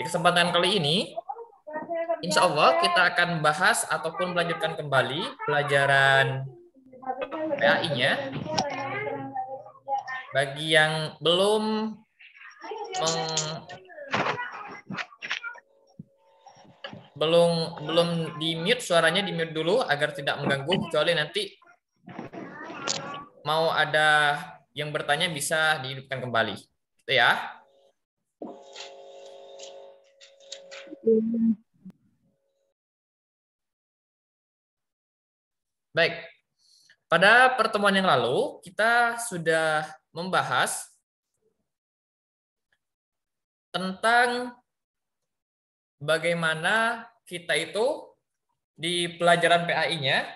kesempatan kali ini, insya Allah kita akan bahas ataupun melanjutkan kembali pelajaran PAI-nya. Bagi yang belum di mute, suaranya di mute dulu agar tidak mengganggu, kecuali nanti mau ada yang bertanya bisa dihidupkan kembali. Itu ya. Baik. Pada pertemuan yang lalu kita sudah membahas tentang bagaimana kita itu di pelajaran PAI-nya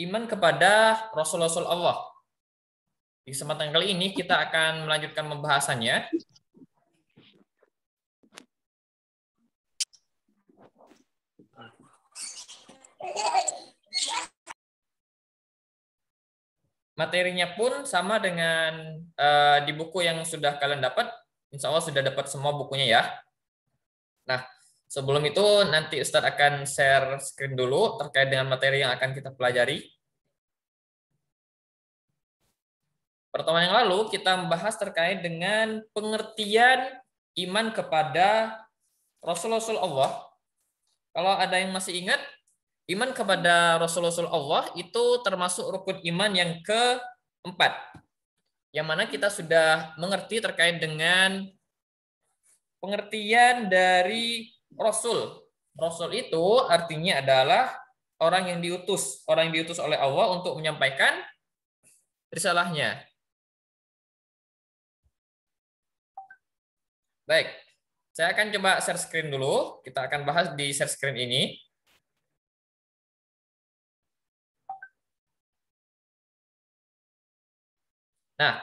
iman kepada Rasul-Rasul Allah. Di kesempatan kali ini kita akan melanjutkan pembahasannya. Materinya pun sama dengan di buku yang sudah kalian dapat. Insya Allah sudah dapat semua bukunya ya. Nah, sebelum itu nanti Ustadz akan share screen dulu terkait dengan materi yang akan kita pelajari. Pertemuan yang lalu kita membahas terkait dengan pengertian iman kepada Rasul-Rasul Allah. Kalau ada yang masih ingat, iman kepada Rasul-Rasul Allah itu termasuk rukun iman yang keempat. Yang mana kita sudah mengerti terkait dengan pengertian dari Rasul. Rasul itu artinya adalah orang yang diutus oleh Allah untuk menyampaikan risalahnya. Baik, saya akan coba share screen dulu. Kita akan bahas di share screen ini. Nah,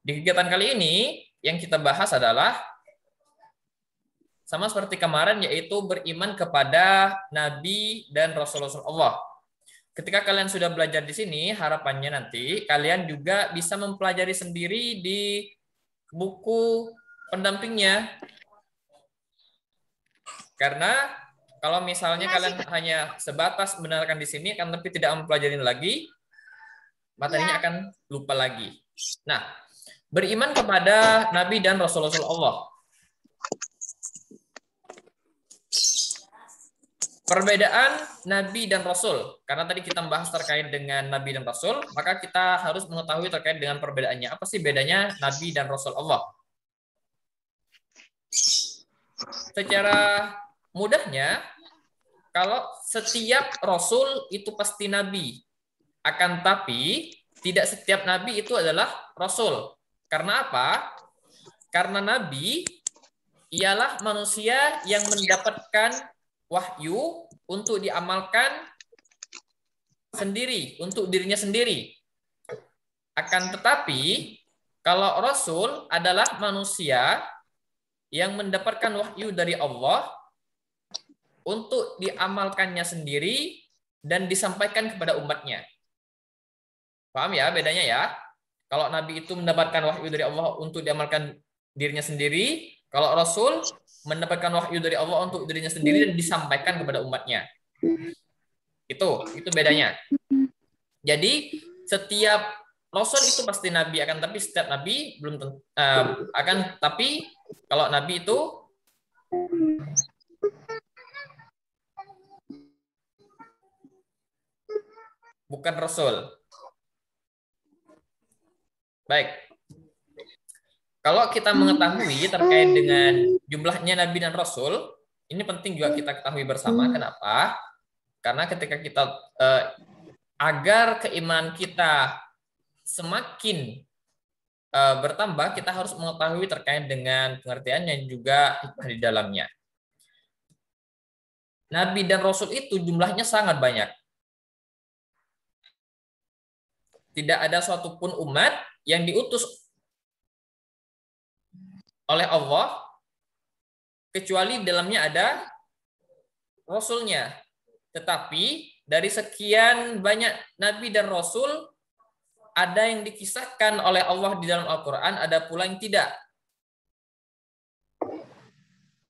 di kegiatan kali ini yang kita bahas adalah sama seperti kemarin, yaitu beriman kepada Nabi dan Rasul-Rasul Allah. Ketika kalian sudah belajar di sini, harapannya nanti kalian juga bisa mempelajari sendiri di buku pendampingnya. Karena kalau misalnya kalian hanya sebatas mendengarkan di sini, kan tapi tidak mempelajari lagi, materinya akan lupa lagi. Nah, beriman kepada Nabi dan Rasul-Rasul Allah. Perbedaan Nabi dan Rasul. Karena tadi kita membahas terkait dengan Nabi dan Rasul, maka kita harus mengetahui terkait dengan perbedaannya. Apa sih bedanya Nabi dan Rasul Allah? Secara mudahnya, kalau setiap Rasul itu pasti Nabi. Akan tapi, tidak setiap Nabi itu adalah Rasul. Karena apa? Karena Nabi ialah manusia yang mendapatkan wahyu untuk diamalkan sendiri, untuk dirinya sendiri. Akan tetapi, kalau Rasul adalah manusia yang mendapatkan wahyu dari Allah untuk diamalkannya sendiri dan disampaikan kepada umatnya. Paham ya bedanya ya? Kalau Nabi itu mendapatkan wahyu dari Allah untuk diamalkan dirinya sendiri, kalau Rasul mendapatkan wahyu dari Allah untuk dirinya sendiri dan disampaikan kepada umatnya. Itu bedanya. Jadi setiap Rasul itu pasti Nabi, akan tapi setiap Nabi belum akan tapi kalau Nabi itu bukan Rasul. Baik. Kalau kita mengetahui terkait dengan jumlahnya Nabi dan Rasul, ini penting juga kita ketahui bersama. Kenapa? Karena ketika kita agar keimanan kita semakin bertambah, kita harus mengetahui terkait dengan pengertian yang juga hikmah di dalamnya. Nabi dan Rasul itu jumlahnya sangat banyak. Tidak ada suatu pun umat yang diutus oleh Allah kecuali di dalamnya ada Rasulnya. Tetapi dari sekian banyak Nabi dan Rasul, ada yang dikisahkan oleh Allah di dalam Al-Quran, ada pula yang tidak.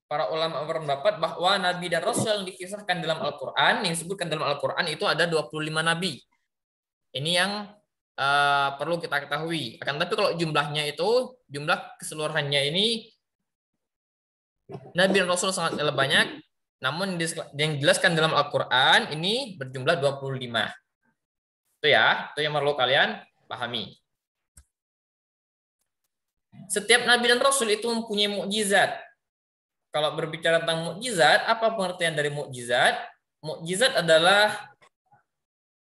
para ulama berpendapat bahwa nabi dan rasul yang dikisahkan dalam Al-Qur'an, yang disebutkan dalam Al-Qur'an itu ada 25 nabi. Ini yang perlu kita ketahui. Akan tapi kalau jumlahnya itu, jumlah keseluruhannya ini nabi dan rasul sangat banyak, namun yang dijelaskan dalam Al-Qur'an ini berjumlah 25. Itu ya, itu yang perlu kalian pahami. Setiap nabi dan rasul itu mempunyai mukjizat. Kalau berbicara tentang mukjizat, apa pengertian dari mukjizat? Mukjizat adalah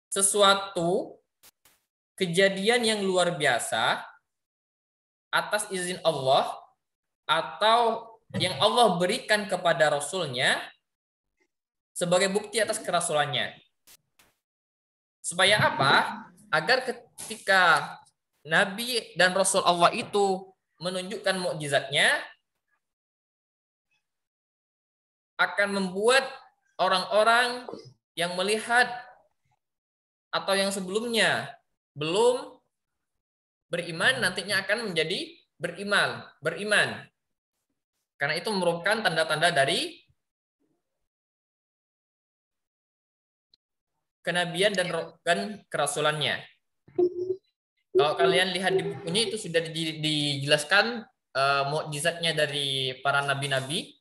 sesuatu kejadian yang luar biasa atas izin Allah atau yang Allah berikan kepada Rasulnya sebagai bukti atas kerasulannya. Supaya apa? Agar ketika Nabi dan Rasul Allah itu menunjukkan mukjizatnya, akan membuat orang-orang yang melihat atau yang sebelumnya belum beriman nantinya akan menjadi beriman. Karena itu merupakan tanda-tanda dari kenabian dan kerasulannya. Kalau kalian lihat di bukunya itu sudah dijelaskan mukjizatnya dari para nabi-nabi.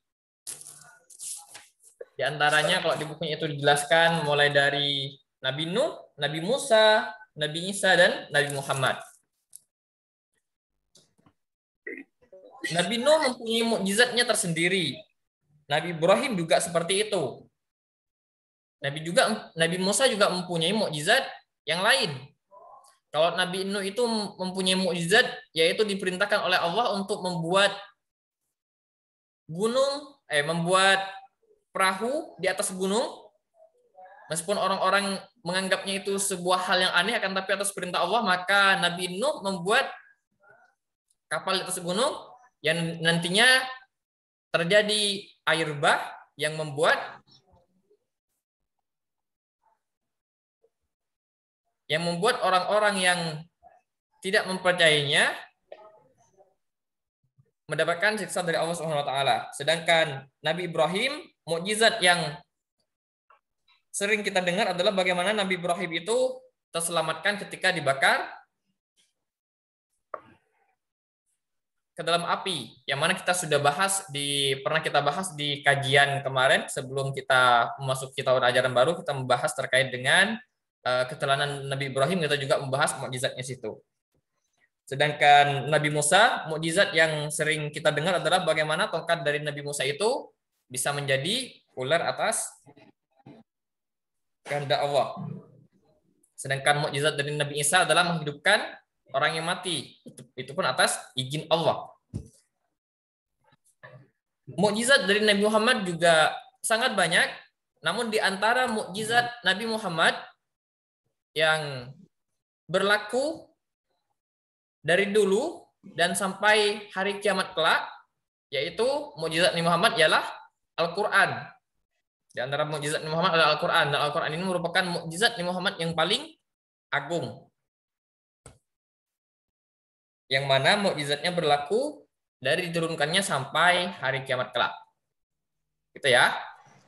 Di antaranya kalau di bukunya itu dijelaskan mulai dari Nabi Nuh, Nabi Musa, Nabi Isa, dan Nabi Muhammad. Nabi Nuh mempunyai mukjizatnya tersendiri. Nabi Ibrahim juga seperti itu. Nabi Musa juga mempunyai mukjizat yang lain. Kalau Nabi Nuh itu mempunyai mukjizat, yaitu diperintahkan oleh Allah untuk membuat membuat perahu di atas gunung. Meskipun orang-orang menganggapnya itu sebuah hal yang aneh, akan tapi atas perintah Allah, maka Nabi Nuh membuat kapal di atas gunung yang nantinya terjadi air bah yang membuat orang-orang yang tidak mempercayainya mendapatkan siksa dari Allah Subhanahu wa taala. Sedangkan Nabi Ibrahim, mukjizat yang sering kita dengar adalah bagaimana Nabi Ibrahim itu terselamatkan ketika dibakar ke dalam api, yang mana kita sudah pernah kita bahas di kajian kemarin sebelum kita memasuki tahun ajaran baru. Kita membahas terkait dengan keteladanan Nabi Ibrahim, kita juga membahas mukjizatnya situ. Sedangkan Nabi Musa, mukjizat yang sering kita dengar adalah bagaimana tongkat dari Nabi Musa itu bisa menjadi ular atas kehendak Allah. Sedangkan mukjizat dari Nabi Isa adalah menghidupkan orang yang mati. Itu pun atas izin Allah. Mukjizat dari Nabi Muhammad juga sangat banyak. Namun di antara mukjizat Nabi Muhammad yang berlaku dari dulu dan sampai hari kiamat kelak, yaitu mukjizat Nabi Muhammad ialah Al-Quran. Di antara mukjizat Nabi Muhammad adalah Al-Quran. Dan Al-Quran ini merupakan mukjizat Nabi Muhammad yang paling agung. Yang mana mukjizatnya berlaku dari diturunkannya sampai hari kiamat kelak. Gitu ya.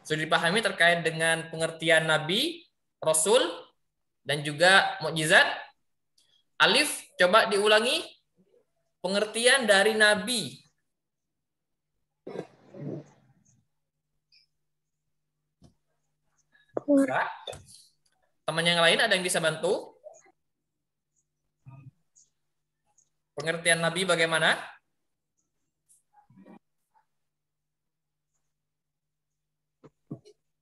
Sudah dipahami terkait dengan pengertian Nabi, Rasul, dan juga mukjizat. Alif, coba diulangi pengertian dari Nabi. Nah, teman yang lain ada yang bisa bantu? Pengertian Nabi bagaimana?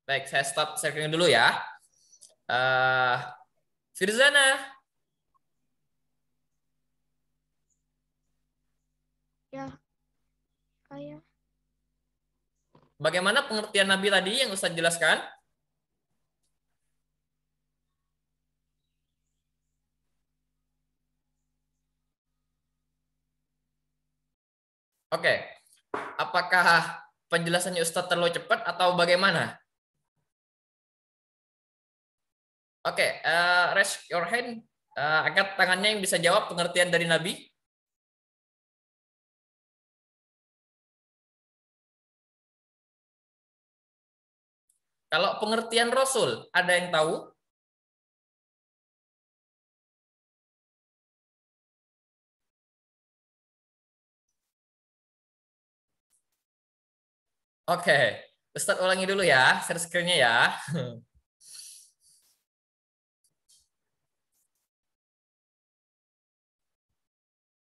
Baik, saya stop sharing dulu ya. Firzana. Ya, saya. Bagaimana pengertian Nabi tadi yang Ustaz jelaskan? Oke. Apakah penjelasannya Ustaz terlalu cepat atau bagaimana? Oke, raise your hand. Angkat tangannya yang bisa jawab pengertian dari Nabi. Kalau pengertian Rasul, ada yang tahu? Oke, Ustadz ulangi dulu ya, share screen-nya ya.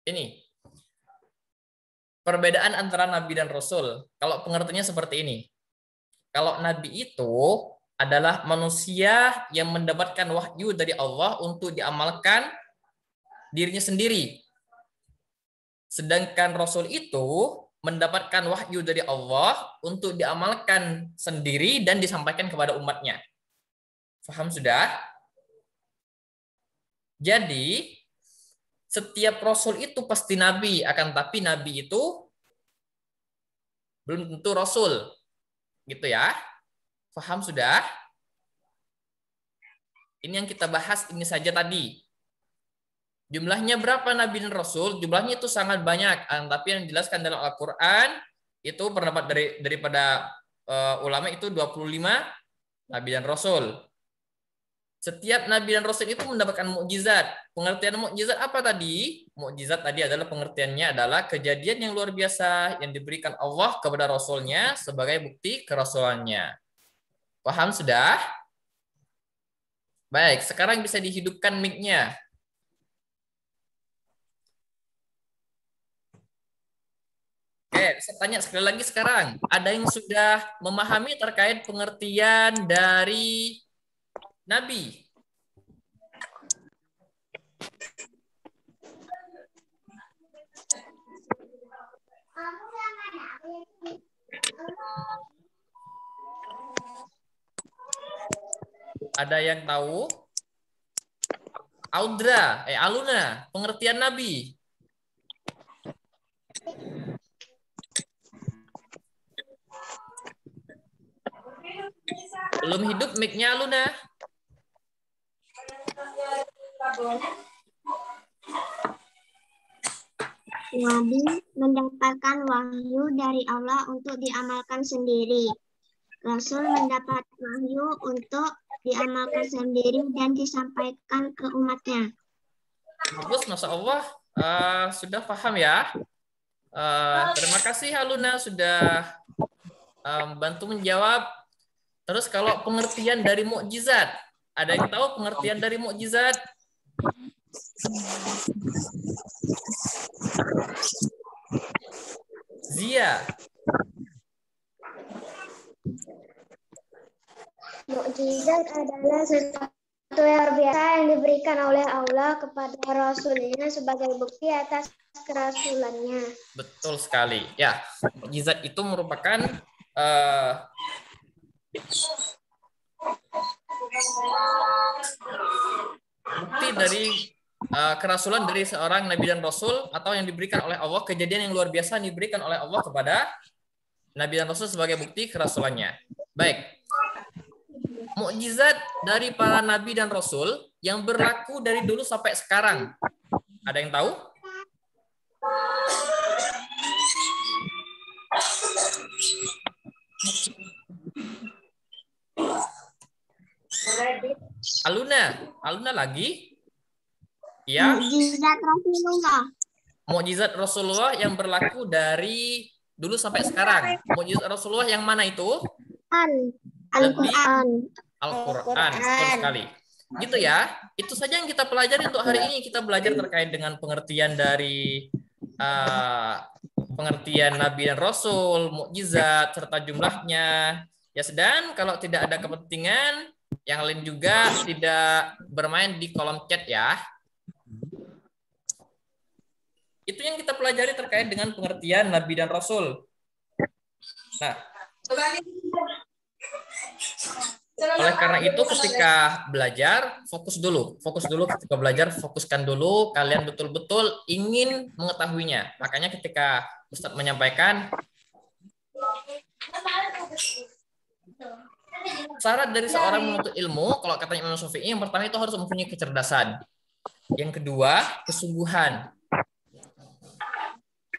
Ini, perbedaan antara Nabi dan Rasul. Kalau pengertiannya seperti ini. Kalau Nabi itu adalah manusia yang mendapatkan wahyu dari Allah untuk diamalkan dirinya sendiri. Sedangkan Rasul itu mendapatkan wahyu dari Allah untuk diamalkan sendiri dan disampaikan kepada umatnya. Paham sudah? Jadi, setiap Rasul itu pasti Nabi, akan tapi Nabi itu belum tentu Rasul. Gitu ya. Paham sudah? Ini yang kita bahas ini saja tadi. Jumlahnya berapa Nabi dan Rasul? Jumlahnya itu sangat banyak. Tapi yang dijelaskan dalam Al-Quran, itu pendapat daripada ulama itu 25 Nabi dan Rasul. Setiap Nabi dan Rasul itu mendapatkan mukjizat. Pengertian mukjizat apa tadi? Mukjizat tadi adalah pengertiannya adalah kejadian yang luar biasa yang diberikan Allah kepada Rasulnya sebagai bukti kerasulannya. Paham sudah? Baik, sekarang bisa dihidupkan mic-nya. Oke, saya tanya sekali lagi sekarang. Ada yang sudah memahami terkait pengertian dari Nabi? Ada yang tahu? Aluna, pengertian Nabi. Belum hidup mic-nya Aluna. Nabi mendapatkan wahyu dari Allah untuk diamalkan sendiri. Rasul mendapat wahyu untuk diamalkan sendiri dan disampaikan ke umatnya. Bagus, Masya Allah. Sudah paham ya? Terima kasih Aluna sudah bantu menjawab. Terus kalau pengertian dari mukjizat, ada yang tahu pengertian dari mukjizat? Zia. Mukjizat adalah sesuatu yang biasa yang diberikan oleh Allah kepada Rasulnya sebagai bukti atas kerasulannya. Betul sekali. Ya, mukjizat itu merupakan bukti dari kerasulan dari seorang nabi dan rasul atau yang diberikan oleh Allah, kejadian yang luar biasa yang diberikan oleh Allah kepada nabi dan rasul sebagai bukti kerasulannya. Baik. Mukjizat dari para nabi dan rasul yang berlaku dari dulu sampai sekarang. Ada yang tahu? Aluna lagi? Ya. Mukjizat Rasulullah. Mukjizat Rasulullah yang berlaku dari dulu sampai sekarang. Mukjizat Rasulullah yang mana itu? Al-Quran. Al-Quran. Betul sekali. Gitu ya. Itu saja yang kita pelajari untuk hari ini. Kita belajar terkait dengan pengertian dari pengertian Nabi dan Rasul, mukjizat serta jumlahnya. Ya, dan kalau tidak ada kepentingan, yang lain juga tidak bermain di kolom chat ya. Itu yang kita pelajari terkait dengan pengertian Nabi dan Rasul. Nah, oleh karena itu ketika belajar, fokus dulu ketika belajar, fokuskan dulu, kalian betul-betul ingin mengetahuinya. Makanya ketika Ustadz menyampaikan, syarat dari seorang menuntut ilmu, kalau katanya Imam Syafi'i, yang pertama itu harus mempunyai kecerdasan. Yang kedua, kesungguhan.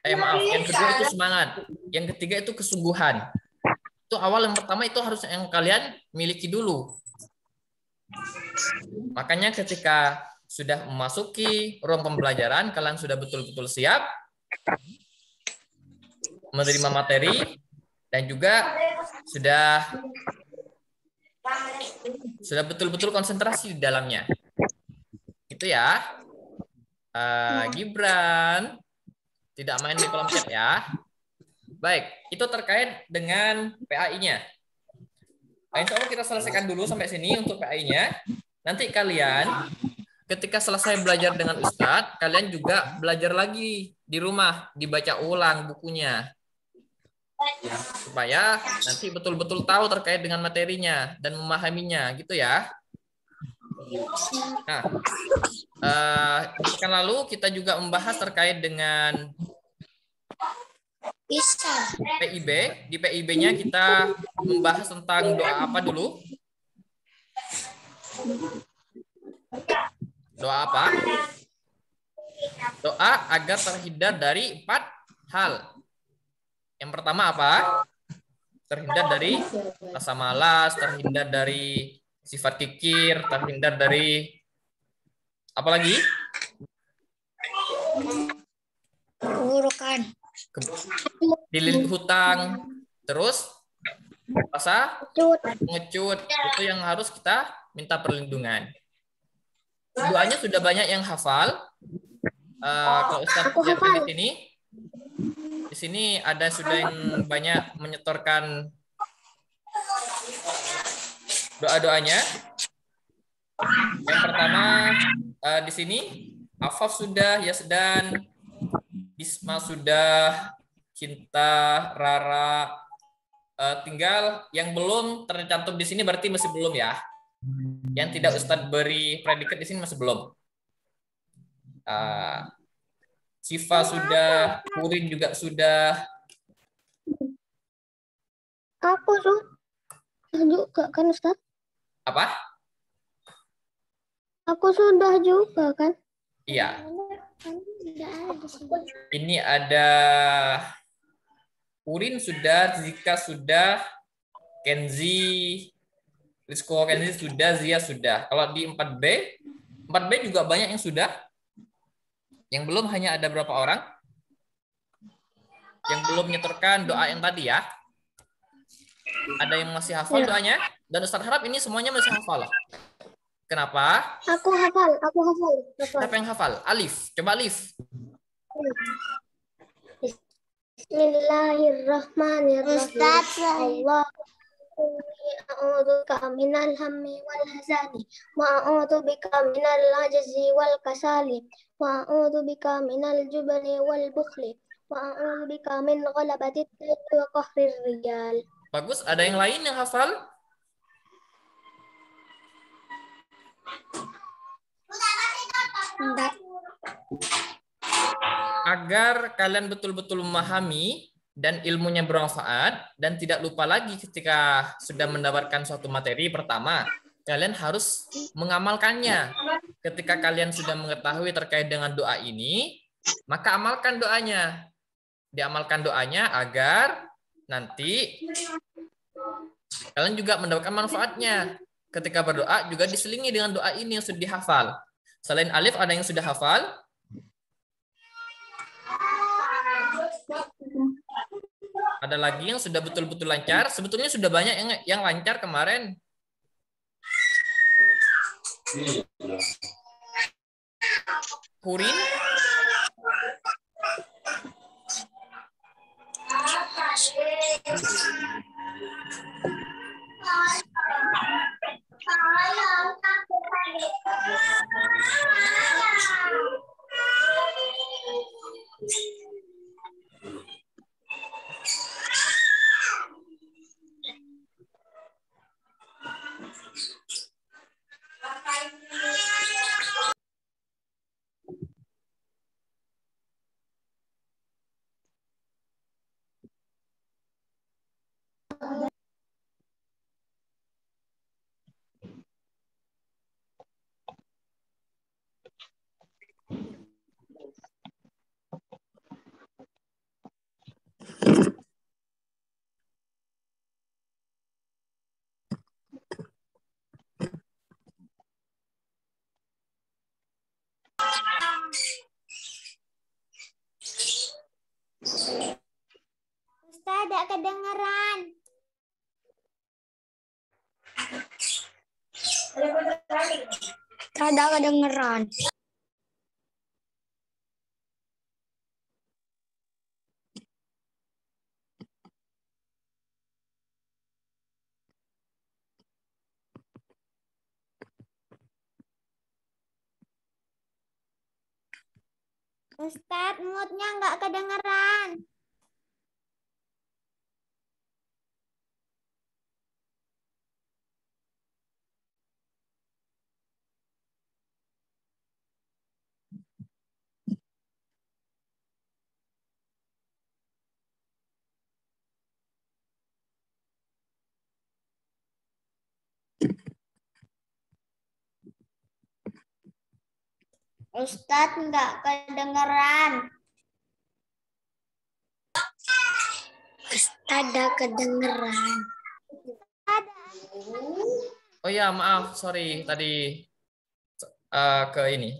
Yang kedua itu semangat. Yang ketiga itu kesungguhan. Itu awal yang pertama itu harus yang kalian miliki dulu. Makanya ketika sudah memasuki ruang pembelajaran, kalian sudah betul-betul siap menerima materi dan juga sudah betul-betul konsentrasi di dalamnya. Itu ya. Gibran tidak main di kolom chat ya. Baik, itu terkait dengan PAI-nya. Insya Allah kita selesaikan dulu sampai sini untuk PAI-nya. Nanti kalian ketika selesai belajar dengan Ustadz, kalian juga belajar lagi di rumah, dibaca ulang bukunya. Supaya nanti betul-betul tahu terkait dengan materinya dan memahaminya, gitu ya. Nah, kan lalu kita juga membahas terkait dengan PIB. Di PIB-nya kita membahas tentang doa apa dulu? Doa apa? Doa agar terhindar dari 4 hal. Yang pertama apa? Terhindar dari rasa malas, terhindar dari sifat kikir, terhindar dari apa lagi? Keburukan. Dililit hutang, terus rasa pengecut. Itu yang harus kita minta perlindungan. Doanya sudah banyak yang hafal. Kalau Ustadz lihat di sini ada sudah yang banyak menyetorkan doa-doanya. Yang pertama di sini Afaf sudah, Yasdan, Bisma sudah, Cinta, Rara, tinggal yang belum tercantum di sini berarti masih belum ya. Yang tidak Ustadz beri predikat di sini masih belum. Siva sudah, Purin juga sudah. Aku sudah juga kan Ustaz? Apa? Aku sudah juga kan? Iya. Ini ada Purin sudah, Zika sudah, Kenzi, Rizko Kenzi sudah, Zia sudah. Kalau di 4B juga banyak yang sudah. Yang belum hanya ada berapa orang? Yang belum menyetorkan doa yang tadi ya. Ada yang masih hafal doanya? Dan Ustaz harap ini semuanya masih hafal. Kenapa? Aku hafal. Siapa yang hafal? Alif. Coba Alif. Bismillahirrahmanirrahim. Allah a'udzubika minal hammi wal hazani wa a'udzubika minal ajzi wal kasali wa a'udzubika minal jubni wal bukhli wa a'udzubika min ghalabatit rijali wa qahrir rijal. Bagus, ada yang lain yang hafal? Enggak. Agar kalian betul-betul memahami dan ilmunya bermanfaat dan tidak lupa lagi ketika sudah mendapatkan suatu materi, pertama, kalian harus mengamalkannya. Ketika kalian sudah mengetahui terkait dengan doa ini, maka amalkan doanya. Diamalkan doanya agar nanti kalian juga mendapatkan manfaatnya. Ketika berdoa juga diselingi dengan doa ini yang sudah dihafal. Selain Alif, ada yang sudah hafal? Ada lagi yang sudah betul-betul lancar? Sebetulnya sudah banyak yang lancar kemarin. Purin? kedengeran. Kada kedengeran. Ustadz, moodnya nggak kedengeran. Ustadz, nggak kedengeran. Ada kedengeran. Oh ya, maaf, sorry tadi ke ini.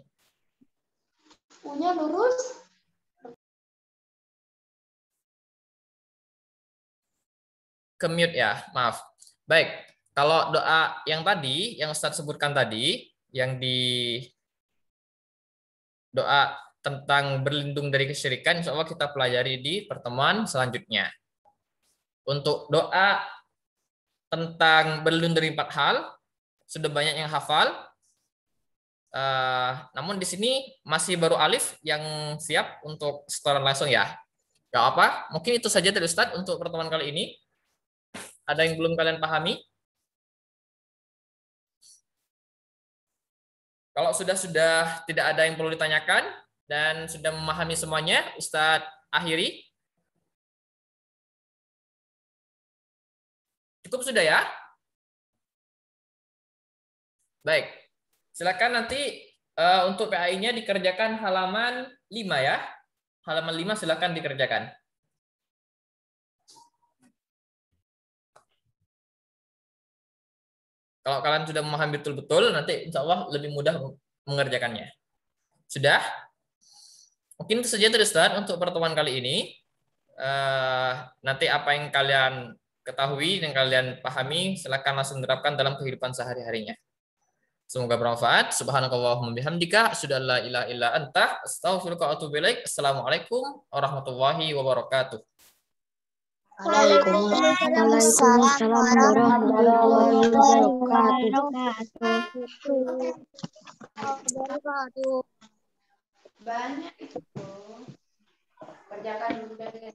Punya lurus. Ke mute ya, maaf. Baik, kalau doa yang tadi, yang Ustadz sebutkan tadi, yang di doa tentang berlindung dari kesyirikan, insya Allah kita pelajari di pertemuan selanjutnya. Untuk doa tentang berlindung dari 4 hal, sudah banyak yang hafal. Namun di sini masih baru Alif yang siap untuk setoran langsung ya. Gak apa, mungkin itu saja dari Ustadz untuk pertemuan kali ini. Ada yang belum kalian pahami? Kalau sudah tidak ada yang perlu ditanyakan dan sudah memahami semuanya, Ustadz akhiri. Cukup sudah ya? Baik. Silakan nanti untuk PAI-nya dikerjakan halaman 5 ya. Halaman 5 silakan dikerjakan. Kalau kalian sudah memahami betul-betul, nanti insya Allah lebih mudah mengerjakannya. Sudah? Mungkin itu saja dari Ustaz untuk pertemuan kali ini. Nanti apa yang kalian ketahui dan kalian pahami, silakan langsung terapkan dalam kehidupan sehari-harinya. Semoga bermanfaat. Subhanakallahumma bihamdika, asyhadu an la ilaha illa anta, astaghfiruka wa atubu ilaik. Assalamualaikum warahmatullahi wabarakatuh. Waalaikumsalam warahmatullahi wabarakatuh. Banyak itu. Kerjakan dulu dari